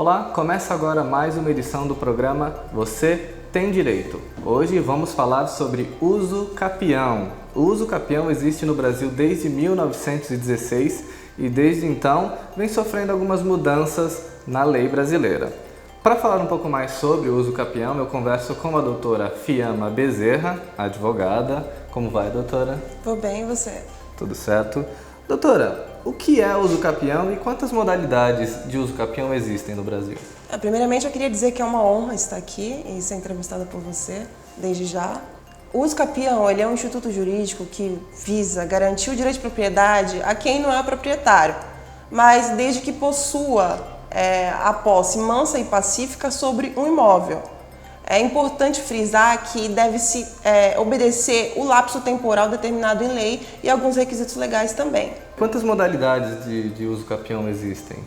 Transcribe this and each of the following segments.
Olá, começa agora mais uma edição do programa Você Tem Direito. Hoje vamos falar sobre uso capião. O uso capião existe no Brasil desde 1916 e desde então vem sofrendo algumas mudanças na lei brasileira. Para falar um pouco mais sobre o uso capião, eu converso com a doutora Fiamma Bezerra, advogada. Como vai, doutora? Vou bem, e você? Tudo certo. Doutora, o que é uso capião e quantas modalidades de uso capião existem no Brasil? Primeiramente, eu queria dizer que é uma honra estar aqui e ser entrevistada por você, desde já. O uso capião, ele é um instituto jurídico que visa garantir o direito de propriedade a quem não é proprietário, mas desde que possua a posse mansa e pacífica sobre um imóvel. É importante frisar que deve-se obedecer o lapso temporal determinado em lei e alguns requisitos legais também. Quantas modalidades de uso capião existem?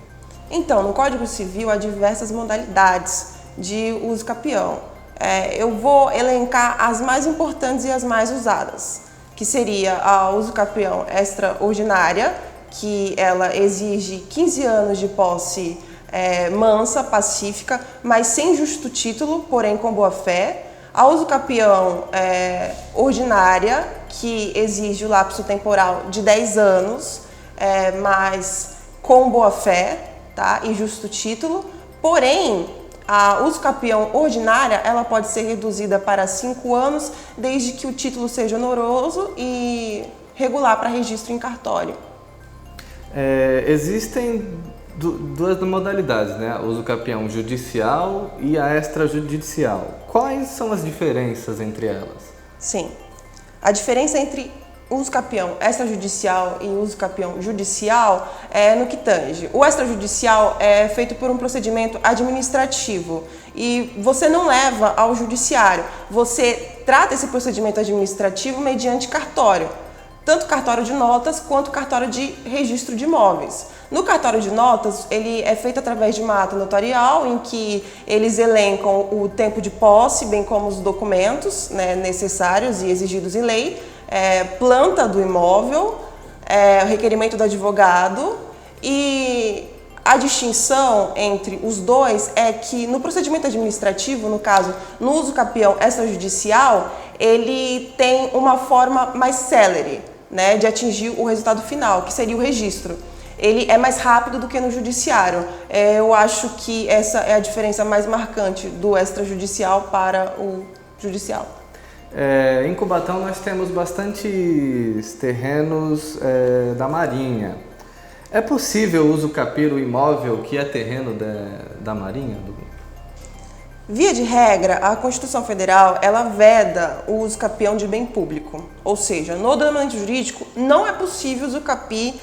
Então, no Código Civil há diversas modalidades de uso capião. Eu vou elencar as mais importantes e as mais usadas, que seria a uso capião extraordinária, que ela exige 15 anos de posse mansa, pacífica, mas sem justo título, porém com boa fé. A uso capião ordinária, que exige o lapso temporal de 10 anos, mas com boa fé, tá? E justo título. Porém, a uso capião ordinária, ela pode ser reduzida para 5 anos, desde que o título seja honoroso e regular para registro em cartório. Existem duas modalidades, né? O uso capião judicial e a extrajudicial. Quais são as diferenças entre elas? Sim. A diferença entre uso capião extrajudicial e uso capião judicial é no que tange. O extrajudicial é feito por um procedimento administrativo e você não leva ao judiciário. Você trata esse procedimento administrativo mediante cartório. Tanto cartório de notas quanto cartório de registro de imóveis. No cartório de notas, ele é feito através de uma ata notarial, em que eles elencam o tempo de posse, bem como os documentos necessários e exigidos em lei, planta do imóvel, o requerimento do advogado, e a distinção entre os dois é que no procedimento administrativo, no caso, no uso capião extrajudicial, ele tem uma forma mais célere, de atingir o resultado final, que seria o registro. Ele é mais rápido do que no judiciário. Eu acho que essa é a diferença mais marcante do extrajudicial para o judicial. Em Cubatão nós temos bastantes terrenos da Marinha. É possível uso capir o imóvel que é terreno da Marinha? Via de regra, a Constituição Federal ela veda o uso capião de bem público, ou seja, no ordenamento jurídico não é possível uso capir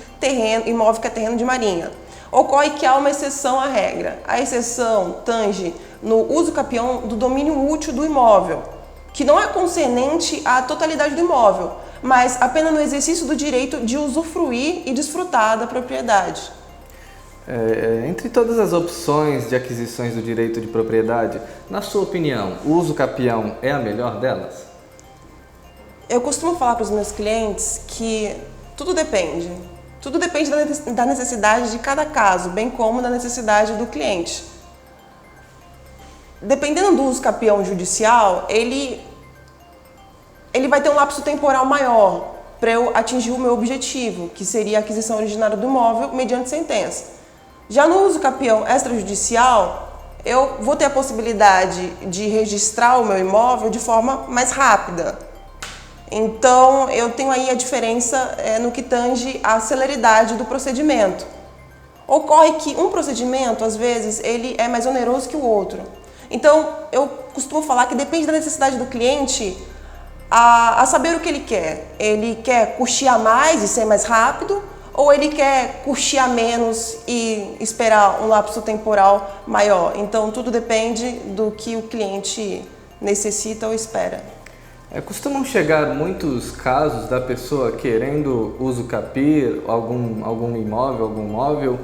imóvel que é terreno de marinha. Ocorre que há uma exceção à regra. A exceção tange no uso capião do domínio útil do imóvel, que não é concernente à totalidade do imóvel, mas apenas no exercício do direito de usufruir e desfrutar da propriedade. Entre todas as opções de aquisições do direito de propriedade, na sua opinião, o uso capião é a melhor delas? Eu costumo falar para os meus clientes que tudo depende. Tudo depende da necessidade de cada caso, bem como da necessidade do cliente. Dependendo do uso capião judicial, ele vai ter um lapso temporal maior para eu atingir o meu objetivo, que seria a aquisição originária do imóvel mediante sentença. Já no uso capião extrajudicial, eu vou ter a possibilidade de registrar o meu imóvel de forma mais rápida. Então, eu tenho aí a diferença no que tange a celeridade do procedimento. Ocorre que um procedimento, às vezes, ele é mais oneroso que o outro. Então, eu costumo falar que depende da necessidade do cliente a saber o que ele quer. Ele quer custear mais e ser mais rápido, ou ele quer custear menos e esperar um lapso temporal maior. Então, tudo depende do que o cliente necessita ou espera. Costumam chegar muitos casos da pessoa querendo uso capir algum imóvel, algum móvel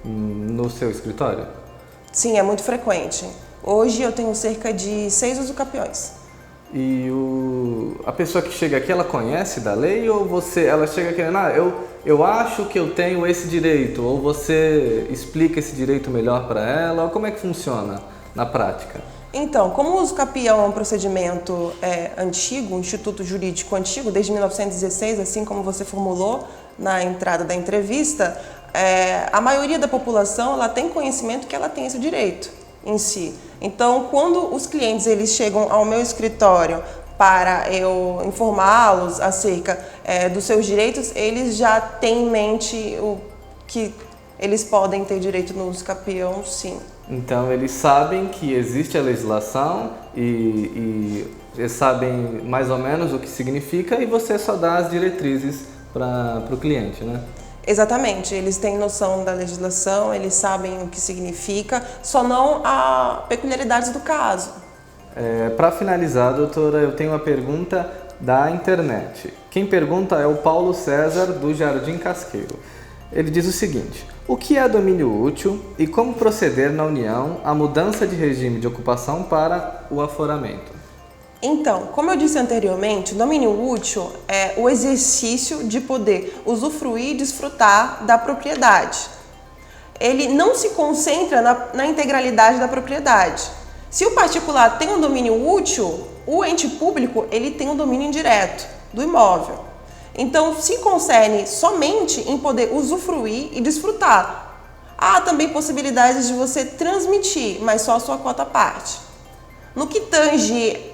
no seu escritório? Sim, é muito frequente. Hoje eu tenho cerca de 6 usucapiões. a pessoa que chega aqui, ela conhece da lei ou ela chega querendo, eu acho que eu tenho esse direito, ou você explica esse direito melhor para ela, ou como é que funciona na prática? Então, como o uso capião é um procedimento antigo, um instituto jurídico antigo, desde 1916, assim como você formulou na entrada da entrevista, a maioria da população ela tem conhecimento que ela tem esse direito em si. Então, quando os clientes eles chegam ao meu escritório para eu informá-los acerca dos seus direitos, eles já têm em mente o que eles podem ter direito no uso capião, sim. Então, eles sabem que existe a legislação e eles sabem mais ou menos o que significa e você só dá as diretrizes para o cliente, né? Exatamente, eles têm noção da legislação, eles sabem o que significa, só não as peculiaridades do caso. Para finalizar, doutora, eu tenho uma pergunta da internet. Quem pergunta é o Paulo César, do Jardim Casqueiro. Ele diz o seguinte: o que é domínio útil e como proceder na União a mudança de regime de ocupação para o aforamento? Então, como eu disse anteriormente, o domínio útil é o exercício de poder usufruir e desfrutar da propriedade. Ele não se concentra na integralidade da propriedade. Se o particular tem um domínio útil, o ente público ele tem um domínio indireto do imóvel. Então, se concerne somente em poder usufruir e desfrutar. Há também possibilidades de você transmitir, mas só a sua quota parte. No que tange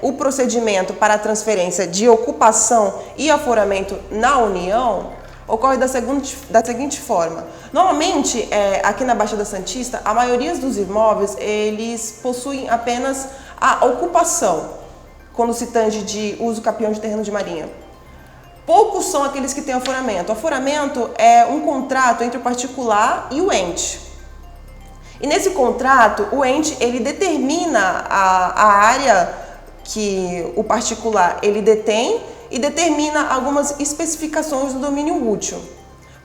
o procedimento para a transferência de ocupação e aforamento na União, ocorre da seguinte forma. Normalmente, aqui na Baixada Santista, a maioria dos imóveis, eles possuem apenas a ocupação, quando se tange de uso capião de terreno de marinha. Poucos são aqueles que têm aforamento. O aforamento é um contrato entre o particular e o ente. E nesse contrato, o ente ele determina a área que o particular ele detém e determina algumas especificações do domínio útil.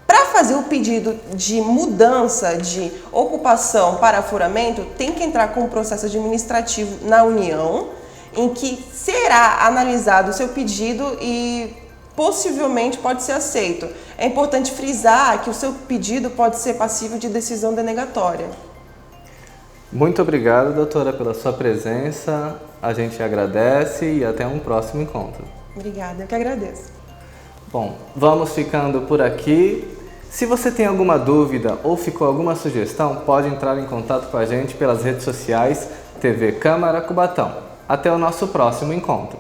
Para fazer o pedido de mudança de ocupação para aforamento, tem que entrar com um processo administrativo na União, em que será analisado o seu pedido e possivelmente pode ser aceito. É importante frisar que o seu pedido pode ser passível de decisão denegatória. Muito obrigado, doutora, pela sua presença. A gente agradece e até um próximo encontro. Obrigada, eu que agradeço. Bom, vamos ficando por aqui. Se você tem alguma dúvida ou ficou alguma sugestão, pode entrar em contato com a gente pelas redes sociais TV Câmara Cubatão. Até o nosso próximo encontro.